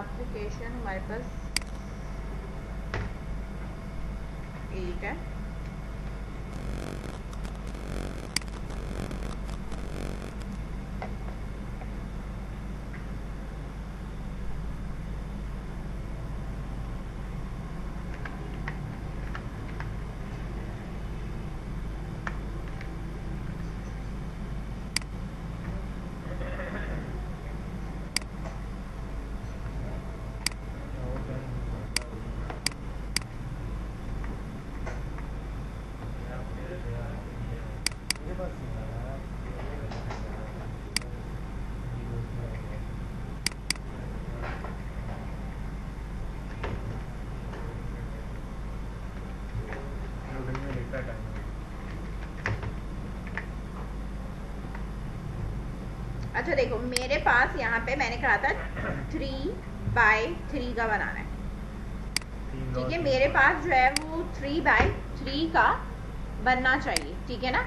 Application हमारे पास एक है, अच्छा देखो मेरे पास यहाँ पे मैंने कहा था 3/3 का बनाना है, ठीक है। मेरे पास जो है वो 3/3 का बनना चाहिए, ठीक है ना।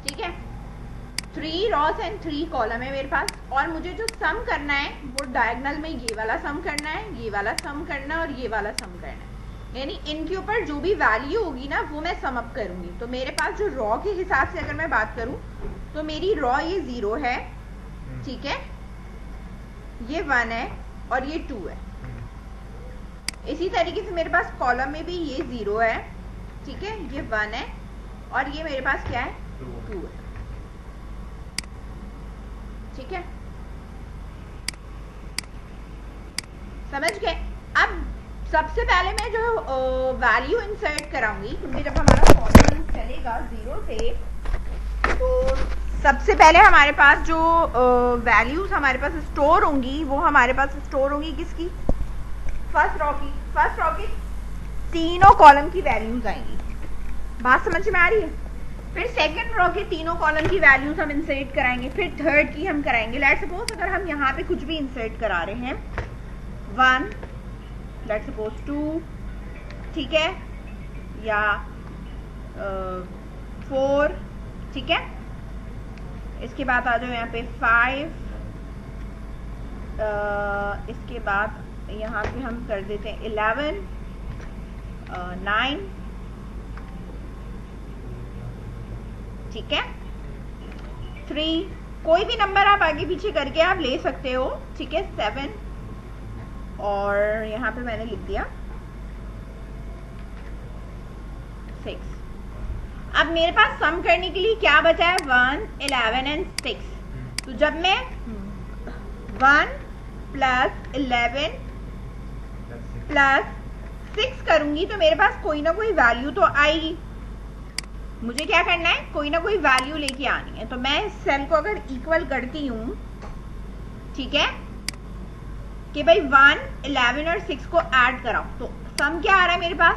ठीक है, 3 रॉस एंड 3 कॉलम है मेरे पास, और मुझे जो सम करना है वो डायगोनल में ये वाला सम करना है, ये वाला सम करना है और ये वाला सम करना है, यानी इनके ऊपर जो भी वैल्यू होगी ना वो मैं सम अप करूंगी। तो मेरे पास जो रॉ के हिसाब से अगर मैं बात करूं तो मेरी रॉ ये 0 है, ठीक है, ये 1 है और ये 2 है। इसी तरीके से मेरे पास कॉलम में भी ये 0 है, ठीक है, ये 1 है और ये मेरे पास क्या है, 2 है, ठीक है, समझ गए। अब सबसे पहले मैं जो वैल्यू इंसर्ट कराऊंगी, क्योंकि जब हमारा फॉर्मूला चलेगा 0 से, तो सबसे पहले हमारे पास जो वैल्यूज हमारे पास स्टोर होंगी वो हमारे पास स्टोर होंगी किसकी, फर्स्ट रॉ की तीनों कॉलम की वैल्यूज आएंगी। बात समझ में आ रही है। फिर सेकंड रॉ के तीनों कॉलम की वैल्यूज हम इंसर्ट कराएंगे, फिर थर्ड की हम कराएंगे। लेट्स सपोज अगर हम यहाँ पे कुछ भी इंसर्ट करा रहे हैं, 1, लेट्स सपोज 2, ठीक है, या 4, ठीक है। इसके बाद आ जाओ यहाँ पे 5, इसके बाद यहाँ पे हम कर देते हैं 11, 9, ठीक है, 3, कोई भी नंबर आप आगे पीछे करके आप ले सकते हो, ठीक है, 7, और यहाँ पे मैंने लिख दिया 6। अब मेरे पास सम करने के लिए क्या बचा है, 1, 11 एंड 6। तो जब मैं 1 + 11 + 6 करूंगी तो मेरे पास कोई ना कोई वैल्यू तो आएगी। मुझे क्या करना है, कोई ना कोई वैल्यू लेके आनी है। तो मैं इस सेल को अगर इक्वल करती हूं, ठीक है, कि भाई 1, 11 और 6 को ऐड कराओ, तो सम क्या आ रहा है मेरे पास,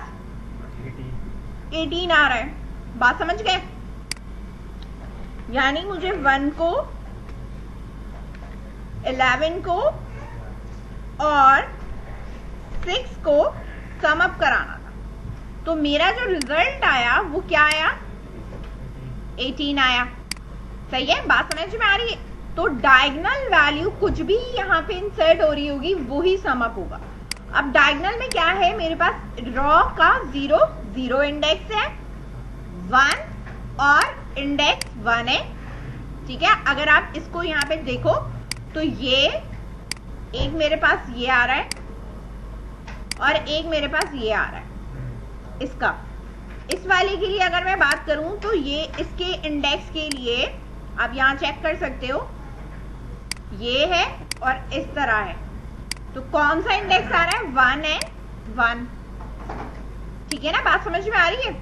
18 आ रहा है। बात समझ गए। यानी मुझे 1 को, 11 को और 6 को सम अप कराना था। तो मेरा जो रिजल्ट आया वो क्या आया, 18 आया। सही है, बात समझ में आ रही है। तो डायगोनल वैल्यू कुछ भी यहाँ पे इंसर्ट हो रही होगी वो ही सम अप होगा। अब डायगोनल में क्या है, मेरे पास रॉ का 0 इंडेक्स है, 1 और इंडेक्स 1 है, ठीक है। अगर आप इसको यहाँ पे देखो तो ये एक मेरे पास ये आ रहा है और एक मेरे पास ये आ रहा है। इसका, इस वाले के लिए अगर मैं बात करूं तो ये इसके इंडेक्स के लिए आप यहां चेक कर सकते हो, ये है और इस तरह है। तो कौन सा इंडेक्स आ रहा है, 1 है, 1, ठीक है ना। बात समझ में आ रही है।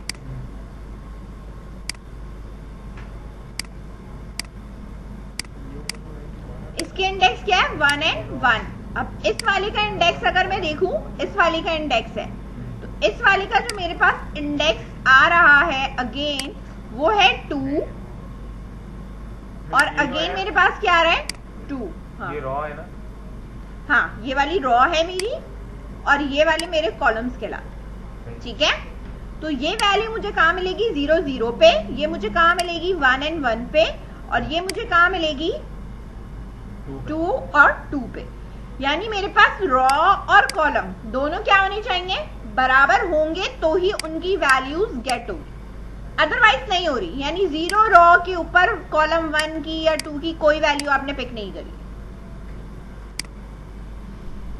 इसके इंडेक्स क्या है, 1 है, 1। अब इस वाले का इंडेक्स अगर मैं देखूं, इस वाले का इंडेक्स है, तो इस वाले का जो मेरे पास इंडेक्स आ रहा है अगेन वो है 2, और अगेन मेरे पास क्या आ रहा है, 2। हाँ, ये रॉ है ना, हाँ, ये वाली रॉ है मेरी और ये वाले मेरे कॉलम्स कहलाते, ठीक है। तो ये वैल्यू मुझे कहाँ मिलेगी, 0 0 पे, ये मुझे कहाँ मिलेगी 1 and 1 पे, और ये मुझे कहाँ मिलेगी 2 और 2 पे। यानी मेरे पास रॉ और कॉलम दोनों क्या होने चाहिए, बराबर होंगे तो ही उनकी वैल्यूज गेट होगी, अदरवाइज नहीं हो रही। यानी 0 रॉ के ऊपर कॉलम 1 की या 2 की कोई वैल्यू आपने पिक नहीं करी।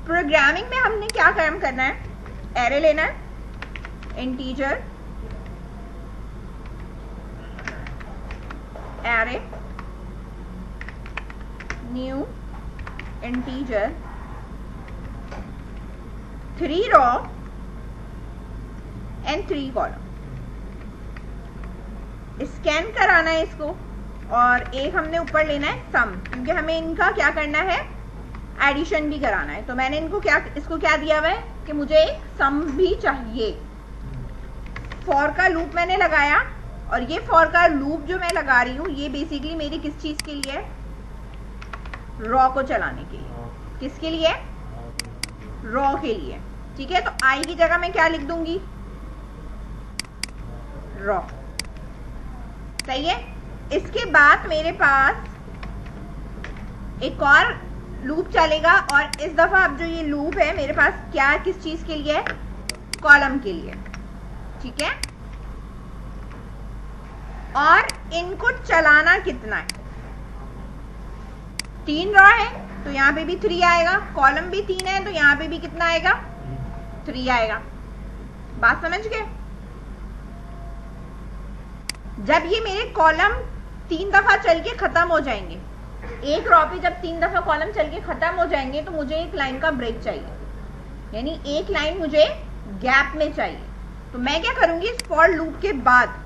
प्रोग्रामिंग में हमने क्या काम करना है, एरे लेना है, integer array new integer 3 raw and 3 column, scan कराना है इसको, और एक हमने ऊपर लेना है सम, क्योंकि हमें इनका क्या करना है, एडिशन भी कराना है। तो मैंने इसको क्या दिया हुआ है कि मुझे एक सम भी चाहिए। फॉर का लूप मैंने लगाया, और ये फॉर का लूप जो मैं लगा रही हूँ ये बेसिकली मेरी किस चीज के लिए है, रॉ को चलाने के लिए। किसके लिए, रॉ के लिए, ठीक है। तो आई की जगह मैं क्या लिख दूंगी, रॉ, सही है। इसके बाद मेरे पास एक और लूप चलेगा, और इस दफा अब जो ये लूप है मेरे पास क्या, किस चीज के लिए है, कॉलम के लिए, ठीक है। और इनको चलाना कितना है, 3 रॉ है तो यहां पे भी 3 आएगा, कॉलम भी 3 है तो यहां पे भी कितना आएगा, 3 आएगा। बात समझ गए। जब ये मेरे कॉलम 3 दफा चल के खत्म हो जाएंगे, एक रॉ पे जब 3 दफा कॉलम चल के खत्म हो जाएंगे तो मुझे एक लाइन का ब्रेक चाहिए, यानी एक लाइन मुझे गैप में चाहिए। तो मैं क्या करूंगी, इस फॉर लूप के बाद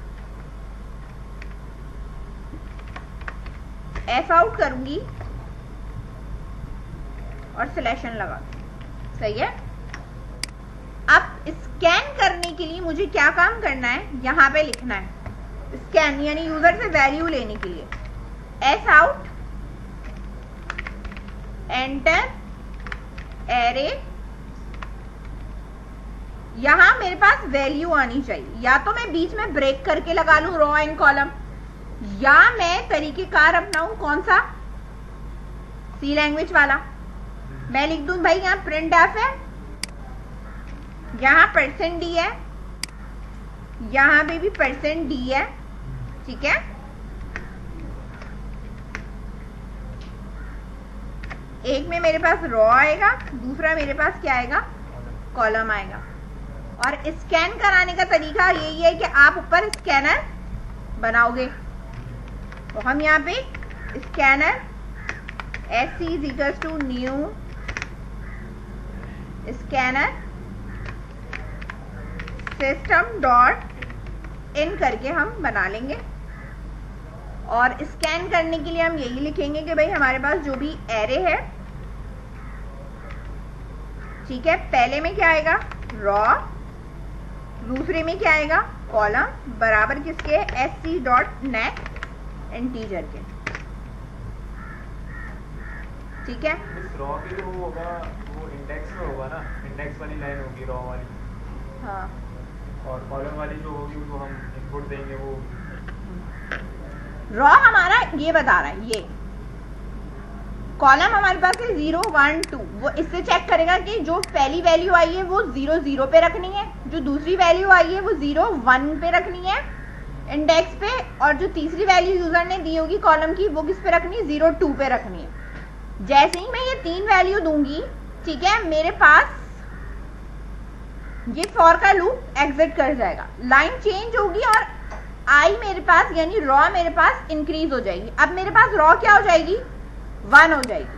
एफ आउट करूंगी और सिलेक्शन लगा, सही है। अब स्कैन करने के लिए मुझे क्या काम करना है, यहां पे लिखना है स्कैन, यानी यूजर से वैल्यू लेने के लिए एस आउट एंटर एरे, यहां मेरे पास वैल्यू आनी चाहिए। या तो मैं बीच में ब्रेक करके लगा लूं रॉ एंड कॉलम, या मैं तरीकेकार अपनाऊं कौन सा, सी लैंग्वेज वाला। मैं लिख दूं भाई यहां प्रिंट एफ है, यहां %d है, यहां पे भी %d है, ठीक है। एक में मेरे पास रॉ आएगा, दूसरा मेरे पास क्या आएगा, कॉलम आएगा। और स्कैन कराने का तरीका यही है कि आप ऊपर स्कैनर बनाओगे। तो हम यहाँ पे scanner sc is equals to new scanner system dot in करके हम बना लेंगे। और स्कैन करने के लिए हम यही लिखेंगे कि भाई हमारे पास जो भी एरे है, ठीक है, पहले में क्या आएगा, रॉ, दूसरे में क्या आएगा, कॉलम, बराबर किसके, sc डॉट नेट इंटीजर के, ठीक है। इस रॉ के जो होगा वो इंडेक्स में होगा ना, इंडेक्स वाली लाइन होगी रॉ वाली, हाँ, और कॉलम वाली जो होगी वो हम इनपुट देंगे, वो रॉ हमारा ये बता रहा है, ये कॉलम हमारे पास है 0 1 2, वो इससे चेक करेगा कि जो पहली वैल्यू आई है वो 0 0 पे रखनी है, जो दूसरी वैल्यू आई है वो 0 1 पे रखनी है इंडेक्स पे, और जो तीसरी वैल्यू यूजर ने दी होगी कॉलम की वो किस पे रखनी है, 0 2 पे रखनी है। जैसे ही मैं ये 3 वैल्यू दूंगी, ठीक है, मेरे पास ये फॉर का लूप एग्जिट कर जाएगा, लाइन चेंज होगी और आई मेरे पास यानी रॉ मेरे पास इंक्रीज हो जाएगी। अब मेरे पास रॉ क्या हो जाएगी, 1 हो जाएगी।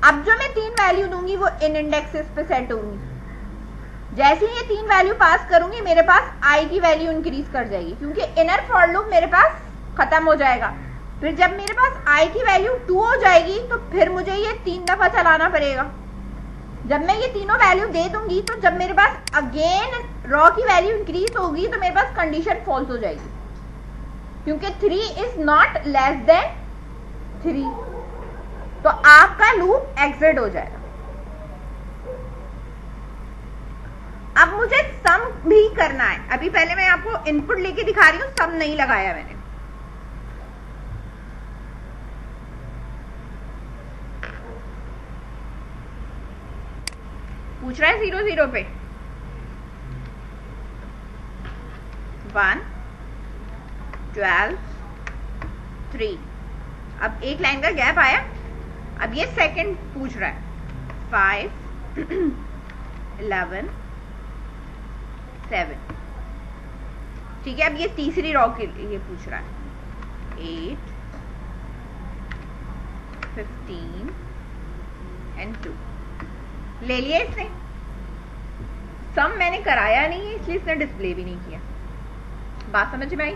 अब जो मैं 3 वैल्यू दूंगी वो इन इंडेक्सेस पे सेट होंगी। जैसे ही ये 3 वैल्यू पास करूंगी मेरे पास आई की वैल्यू इंक्रीज कर जाएगी, क्योंकि इनर फॉर लूप मेरे पास खत्म हो जाएगा। फिर जब मेरे पास आई की वैल्यू 2 हो जाएगी तो फिर मुझे ये 3 दफा चलाना पड़ेगा। जब मैं ये तीनों वैल्यू दे दूंगी तो जब मेरे पास अगेन रॉ की वैल्यू इंक्रीज होगी तो मेरे पास कंडीशन फॉल्स हो जाएगी, क्योंकि 3 इज नॉट लेस देन 3, तो आपका लूप एग्जिट हो जाएगा। अब मुझे सम भी करना है। अभी पहले मैं आपको इनपुट लेके दिखा रही हूँ, सम नहीं लगाया मैंने। पूछ रहा है 0 0 पे 1 12 3। अब एक लाइन का गैप आया। अब ये सेकंड पूछ रहा है 5 11 7। ठीक है, अब ये तीसरी रॉ के लिए पूछ रहा है 8 15 एंड 2। ले लिया इसने। सम मैंने कराया नहीं है इसलिए इसने डिस्प्ले भी नहीं किया। बात समझ में आई?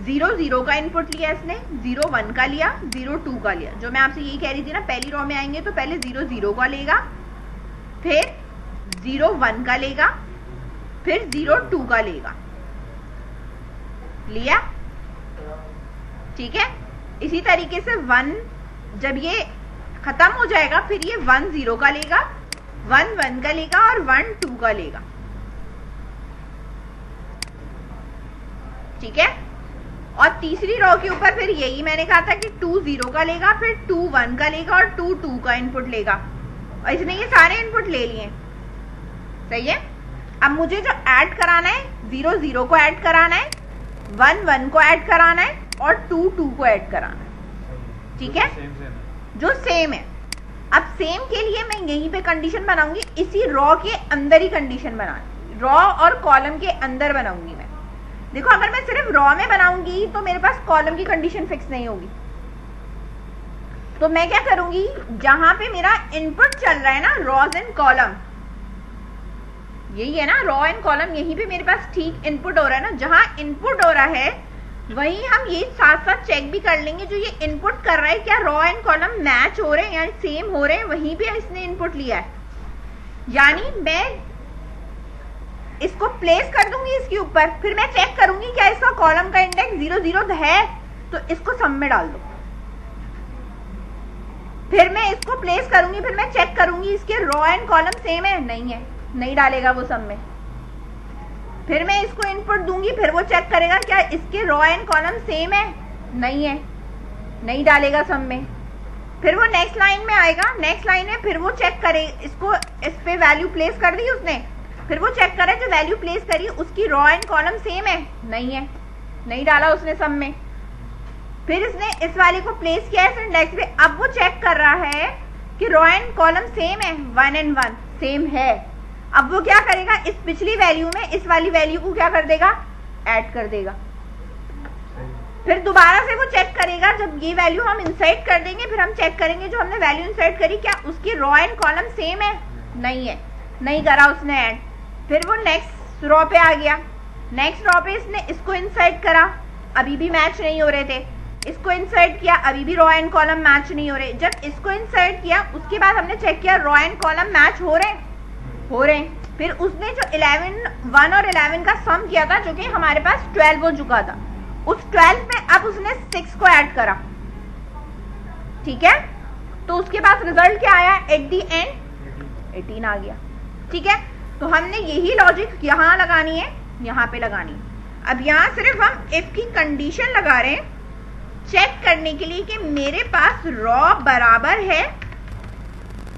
0 0 का इनपुट लिया इसने, 0 1 का लिया, 0 2 का लिया। जो मैं आपसे यही कह रही थी ना, पहली रॉ में आएंगे तो पहले 0 0 का लेगा, फिर 0 1 का लेगा, फिर 0 2 का लेगा। लिया? ठीक है। इसी तरीके से 1 जब ये खत्म हो जाएगा फिर ये 1 0 का लेगा, 1 1 का लेगा और 1 2 का लेगा। ठीक है। और तीसरी रो के ऊपर फिर यही मैंने कहा था कि 2 0 का लेगा, फिर 2 1 का लेगा और 2 2 का इनपुट लेगा। और इसने ये सारे इनपुट ले लिए। सही है। अब मुझे जो ऐड कराना है, 0 0 को ऐड कराना है, 1 1 को ऐड कराना है और 2 2 को ऐड कराना है। ठीक है, जो सेम है। अब सेम के लिए मैं यहीं पे कंडीशन बनाऊंगी, इसी रॉ के अंदर ही कंडीशन बनाऊंगी, रॉ और कॉलम के अंदर बनाऊंगी मैं। देखो, अगर मैं सिर्फ रॉ में बनाऊंगी तो मेरे पास कॉलम की कंडीशन फिक्स नहीं होगी। तो मैं क्या करूंगी, जहां पे मेरा इनपुट चल रहा है ना, रॉज एंड कॉलम, यही है ना रॉ एंड कॉलम, यहीं पे मेरे पास ठीक इनपुट हो रहा है ना। जहां इनपुट हो रहा है वहीं हम ये साथ साथ चेक भी कर लेंगे, जो ये इनपुट कर रहा है क्या रॉ एंड कॉलम मैच हो रहे हैं या सेम हो रहे हैं, वहीं पे इसने इनपुट लिया है। यानी मैं इसको प्लेस कर दूंगी इसके ऊपर, फिर मैं चेक करूंगी क्या इसका कॉलम का इंडेक्स 0 0 है, तो इसको सम में डाल दो। फिर मैं इसको प्लेस करूंगी, फिर मैं चेक करूंगी इसके रॉ एंड कॉलम सेम है, नहीं है, नहीं डालेगा वो सम में। फिर मैं इसको इनपुट दूंगी, फिर वो चेक करेगा क्या इसके रॉ एंड कॉलम सेम है, नहीं है, नहीं डालेगा सम में। फिर वो नेक्स्ट लाइन में आएगा, नेक्स्ट लाइन में फिर वो चेक करे, इसको इस पे वैल्यू प्लेस कर दी उसने, फिर वो चेक करे जो वैल्यू प्लेस करी उसकी रॉ एंड कॉलम सेम है, नहीं है, नहीं डाला उसने सम में। फिर इसने इस वाले को प्लेस किया इस इंडेक्स पे, अब वो चेक कर रहा है कि रॉ एंड कॉलम सेम है, 1 and 1 सेम है। अब वो क्या करेगा, इस पिछली वैल्यू में इस वाली वैल्यू को क्या कर देगा, ऐड कर देगा। फिर दोबारा से वो चेक करेगा, जब ये वैल्यू हम इंसर्ट कर देंगे फिर हम चेक करेंगे जो हमने वैल्यू इंसर्ट करी क्या उसकी रॉ एंड कॉलम सेम है, नहीं है, नहीं करा उसने ऐड। फिर वो नेक्स्ट रॉ पे आ गया, नेक्स्ट रॉ पे इसने इसको इंसर्ट करा, अभी भी मैच नहीं हो रहे थे, इसको इंसर्ट किया, अभी भी रॉ एंड कॉलम मैच नहीं हो रहे। जब इसको इंसर्ट किया उसके बाद हमने चेक किया रॉ एंड कॉलम मैच हो रहे हैं। फिर उसने जो 1 और 11 का सम किया था, जो कि हमारे पास 12 हो चुका था, उस 12 में अब उसने 6 को ऐड करा। ठीक है, तो उसके बाद रिजल्ट क्या आया, एट दी एंड 18 आ गया। ठीक है, तो हमने यही लॉजिक यहां लगानी है, यहां पे लगानी है। अब यहां सिर्फ हम इफ की कंडीशन लगा रहे हैं चेक करने के लिए कि मेरे पास रॉ बराबर है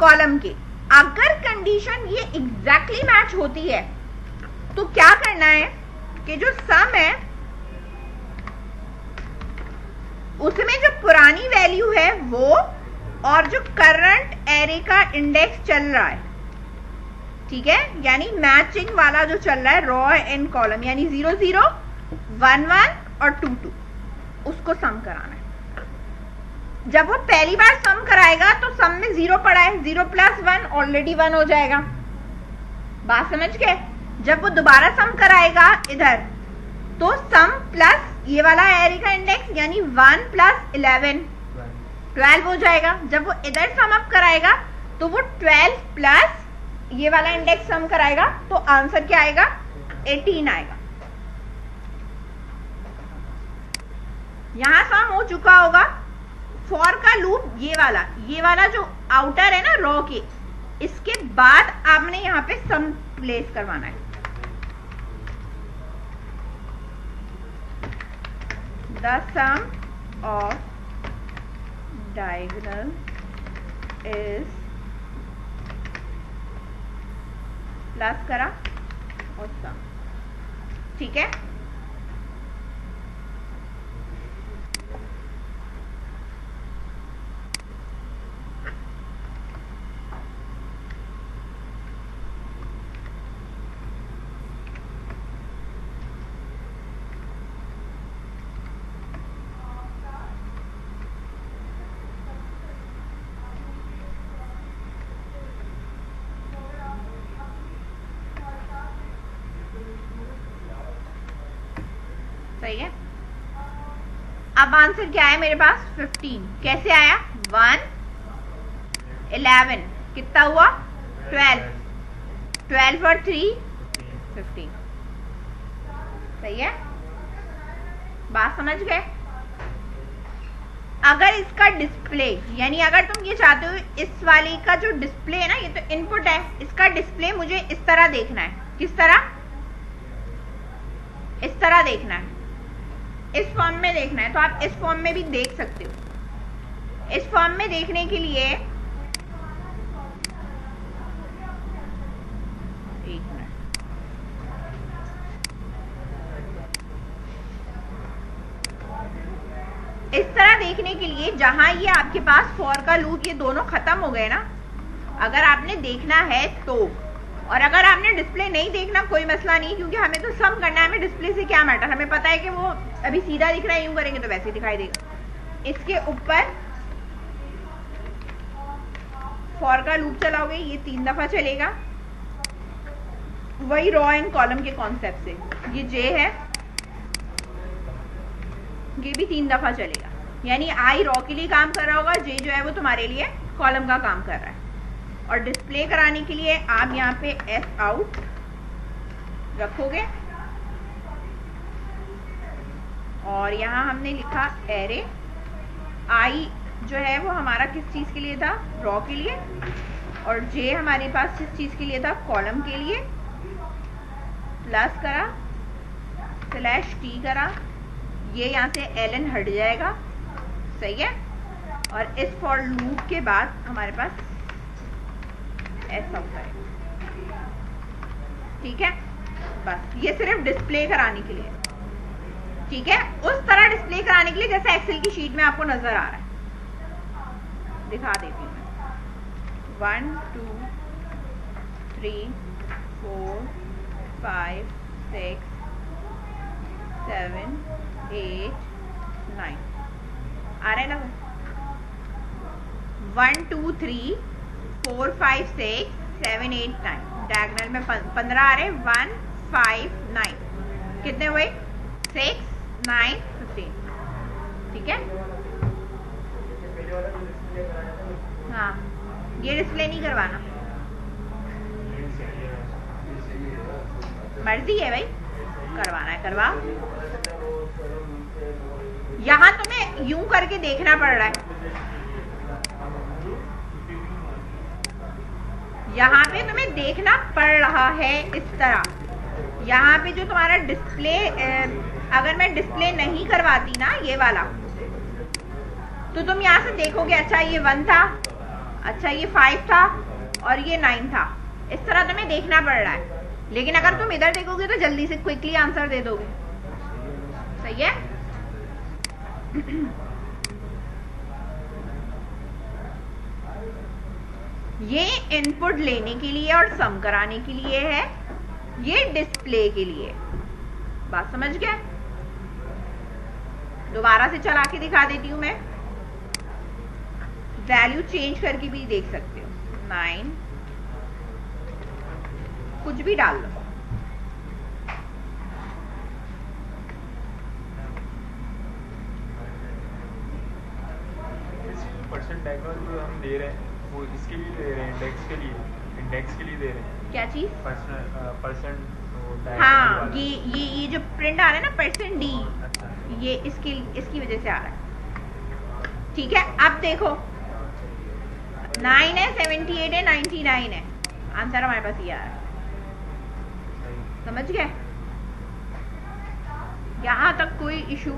कॉलम के। अगर कंडीशन ये एग्जैक्टली मैच होती है तो क्या करना है कि जो सम है उसमें जो पुरानी वैल्यू है वो और जो करंट एरे का इंडेक्स चल रहा है, ठीक है, यानी मैचिंग वाला जो चल रहा है रॉ एंड कॉलम, यानी 0 0 1 1 और 2 2, उसको सम कराना है। जब वो पहली बार सम कराएगा तो सम में 0 पड़ा है, 0 + 1 ऑलरेडी 1 हो जाएगा। बात समझ गए। जब वो दोबारा सम कराएगा इधर तो सम प्लस ये वाला एरे का इंडेक्स यानी 1 + 11 12 हो जाएगा। जब वो इधर सम अप कराएगा तो वो 12 प्लस ये वाला इंडेक्स सम कराएगा तो आंसर क्या आएगा, 18 आएगा। यहां सम हो चुका होगा। फॉर का लूप ये वाला जो आउटर है ना रॉ के, इसके बाद आपने यहाँ पे सम प्लेस करवाना है। The sum of diagonal is plus करा और सम, ठीक है। सही है। अब आंसर क्या है मेरे पास? 15। कैसे आया? 1 11 कितना हुआ? 12 12 और 3 15। सही है, बात समझ गए। अगर इसका डिस्प्ले, यानी अगर तुम ये चाहते हो इस वाली का जो डिस्प्ले है ना, ये तो इनपुट है, इसका डिस्प्ले मुझे इस तरह देखना है। किस तरह? इस तरह देखना है, इस फॉर्म में देखना है। तो आप इस फॉर्म में भी देख सकते हो। इस फॉर्म में देखने के लिए एक मिनट, इस तरह देखने के लिए जहां ये आपके पास फॉर का लूप ये दोनों खत्म हो गए ना, अगर आपने देखना है तो। और अगर आपने डिस्प्ले नहीं देखना कोई मसला नहीं, क्योंकि हमें तो सम करना है, हमें डिस्प्ले से क्या मैटर, हमें पता है कि वो अभी सीधा दिख रहा है, यूं करेंगे तो वैसे दिखाई देगा। इसके ऊपर फॉर का लूप चलाओगे, ये 3 दफा चलेगा, वही रॉ एंड कॉलम के कॉन्सेप्ट से। ये जे है, ये भी 3 दफा चलेगा, यानी आई रॉ के लिए काम कर रहा होगा, जे जो है वो तुम्हारे लिए कॉलम का काम कर रहा है। और डिस्प्ले कराने के लिए आप यहाँ पे एस आउट रखोगे और यहाँ हमने लिखा एरे। आई जो है वो हमारा किस चीज के लिए था? रॉ के लिए। और जे हमारे पास किस चीज के लिए था? कॉलम के लिए। प्लस करा, स्लैश टी करा, ये यहाँ से एलन हट जाएगा, सही है। और इस फॉर लूप के बाद हमारे पास एस आउट आएगा, ठीक है। बस ये सिर्फ डिस्प्ले कराने के लिए, ठीक है, उस तरह डिस्प्ले कराने के लिए जैसा एक्सेल की शीट में आपको नजर आ रहा है। दिखा देती हूँ मैं। 1 2 3 4 5 6 7 8 9 आ रहा है ना? 1 2 3 4 5 6 7 8 9 डायगोनल में 15 आ रहे। 1 5 9 कितने हुए? 6 9 15, ठीक है। हाँ, ये डिस्प्ले नहीं करवाना, मर्जी है भाई, करवाना है करवा। यहां तुम्हें यूं करके देखना पड़ रहा है, यहाँ पे तुम्हें देखना पड़ रहा है इस तरह। यहाँ पे जो तुम्हारा डिस्प्ले, अगर मैं डिस्प्ले नहीं करवाती ना ये वाला, तो तुम यहाँ से देखोगे अच्छा ये 1 था, अच्छा ये 5 था और ये 9 था। इस तरह तुम्हें देखना पड़ रहा है। लेकिन अगर तुम इधर देखोगे तो जल्दी से क्विकली आंसर दे दोगे, सही है। ये इनपुट लेने के लिए और सम कराने के लिए है, ये डिस्प्ले के लिए। बात समझ गए? दोबारा से चला के दिखा देती हूं मैं, वैल्यू चेंज करके भी देख सकते हो। 9 कुछ भी डाल लो, परसेंट डायगोनल जो हम दे रहे हैं वो इसके लिए दे रहे हैं, इंडेक्स के लिए दे रहे हैं। क्या चीज? परसेंट। हाँ, ये जो प्रिंट आ रहा है ना %d, ये इसकी वजह से आ रहा है, ठीक है। अब देखो 9 है, 78 है, 99 है। आंसर हमारे पास ये आ रहा है। समझ गए? यहां तक कोई इशू?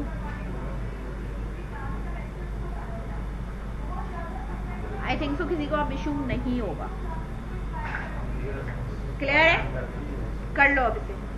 आई थिंक सो किसी को अब इशू नहीं होगा। क्लियर है? कर लो अब इसे।